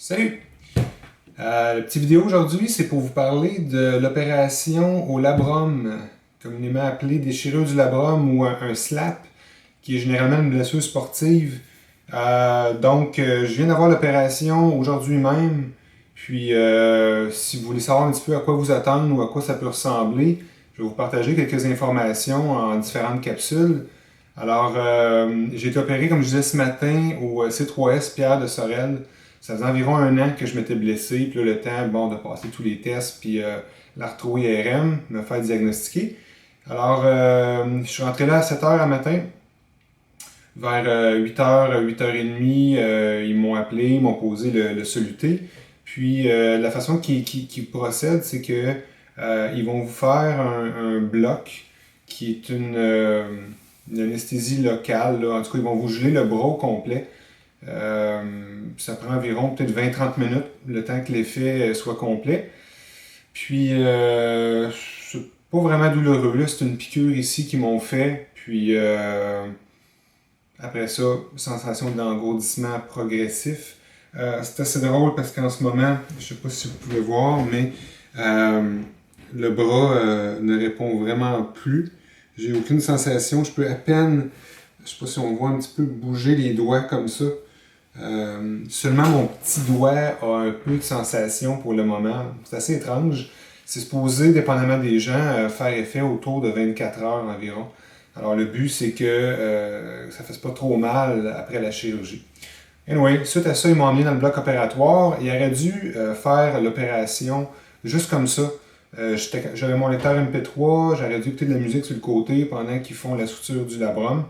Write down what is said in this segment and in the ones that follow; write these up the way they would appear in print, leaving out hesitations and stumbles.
Salut! La petite vidéo aujourd'hui, c'est pour vous parler de l'opération au labrum, communément appelée déchirure du labrum ou un SLAP, qui est généralement une blessure sportive. Je viens d'avoir l'opération aujourd'hui même. Puis, si vous voulez savoir un petit peu à quoi vous attendre ou à quoi ça peut ressembler, je vais vous partager quelques informations en différentes capsules. J'ai été opéré, comme je disais ce matin, au C3S Pierre de Sorel. Ça faisait environ un an que je m'étais blessé, puis là, le temps, bon, de passer tous les tests, puis l'arthro-IRM, me faire diagnostiquer. Je suis rentré là à 7h à matin. Vers 8h, 8h30, ils m'ont appelé, ils m'ont posé le soluté. Puis la façon qu'ils procèdent, c'est que ils vont vous faire un bloc qui est une anesthésie locale. Là. En tout cas, ils vont vous geler le bras au complet. Ça prend environ peut-être 20-30 minutes, le temps que l'effet soit complet. Puis, c'est pas vraiment douloureux. Là, c'est une piqûre ici qu'ils m'ont fait. Puis, après ça, sensation d'engourdissement progressif. C'est assez drôle parce qu'en ce moment, je sais pas si vous pouvez voir, mais le bras ne répond vraiment plus. J'ai aucune sensation. Je peux à peine, je sais pas si on voit un petit peu bouger les doigts comme ça. Seulement mon petit doigt a un peu de sensation pour le moment. C'est assez étrange. C'est supposé, dépendamment des gens, faire effet autour de 24 heures environ. Alors le but, c'est que ça ne fasse pas trop mal après la chirurgie. Anyway, suite à ça, ils m'ont emmené dans le bloc opératoire. Il aurait dû faire l'opération juste comme ça. J'avais mon lecteur MP3, j'aurais dû écouter de la musique sur le côté pendant qu'ils font la suture du labrum.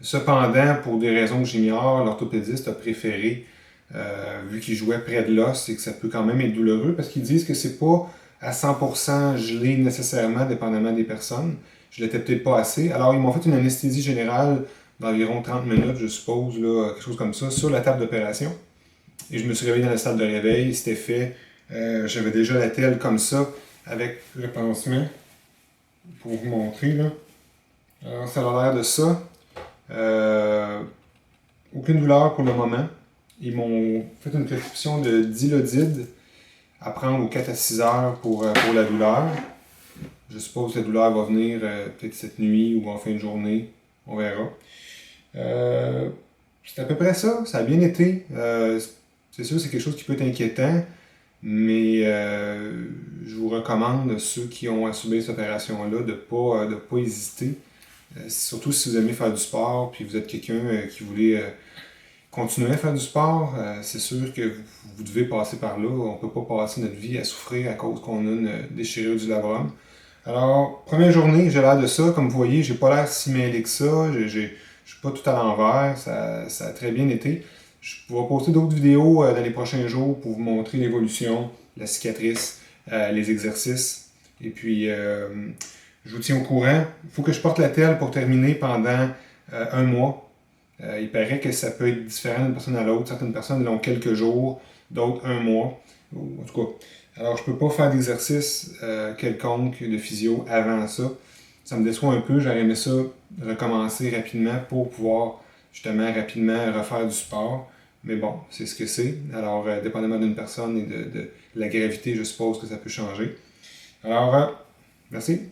Cependant, pour des raisons que j'ignore, l'orthopédiste a préféré, vu qu'il jouait près de l'os, et que ça peut quand même être douloureux, parce qu'ils disent que c'est pas à 100% gelé nécessairement, dépendamment des personnes. Je l'étais peut-être pas assez. Alors, ils m'ont fait une anesthésie générale d'environ 30 minutes, je suppose, là, quelque chose comme ça, sur la table d'opération. Et je me suis réveillé dans la salle de réveil, c'était fait. J'avais déjà la telle comme ça, avec le pansement, pour vous montrer, là. Alors, ça a l'air de ça. Aucune douleur pour le moment. Ils m'ont fait une prescription de Dilodid à prendre aux 4 à 6 heures pour la douleur. Je suppose que la douleur va venir peut-être cette nuit ou en fin de journée. On verra. C'est à peu près ça. Ça a bien été. C'est sûr, c'est quelque chose qui peut être inquiétant, mais je vous recommande, ceux qui ont à subir cette opération-là, de ne pas hésiter. Surtout si vous aimez faire du sport, puis vous êtes quelqu'un qui voulait continuer à faire du sport, c'est sûr que vous devez passer par là. On ne peut pas passer notre vie à souffrir à cause qu'on a une déchirure du labrum. Alors, première journée, j'ai l'air de ça. Comme vous voyez, j'ai pas l'air si mêlé que ça. Je suis pas tout à l'envers. Ça a très bien été. Je vais poster d'autres vidéos dans les prochains jours pour vous montrer l'évolution, la cicatrice, les exercices. Et puis, je vous tiens au courant. Il faut que je porte la telle pour terminer pendant un mois. Il paraît que ça peut être différent d'une personne à l'autre. Certaines personnes l'ont quelques jours, d'autres un mois. En tout cas, alors je peux pas faire d'exercice quelconque de physio avant ça. Ça me déçoit un peu. J'aurais aimé ça recommencer rapidement pour pouvoir justement rapidement refaire du sport. Mais bon, c'est ce que c'est. Alors, dépendamment d'une personne et de la gravité, je suppose que ça peut changer. Alors, merci.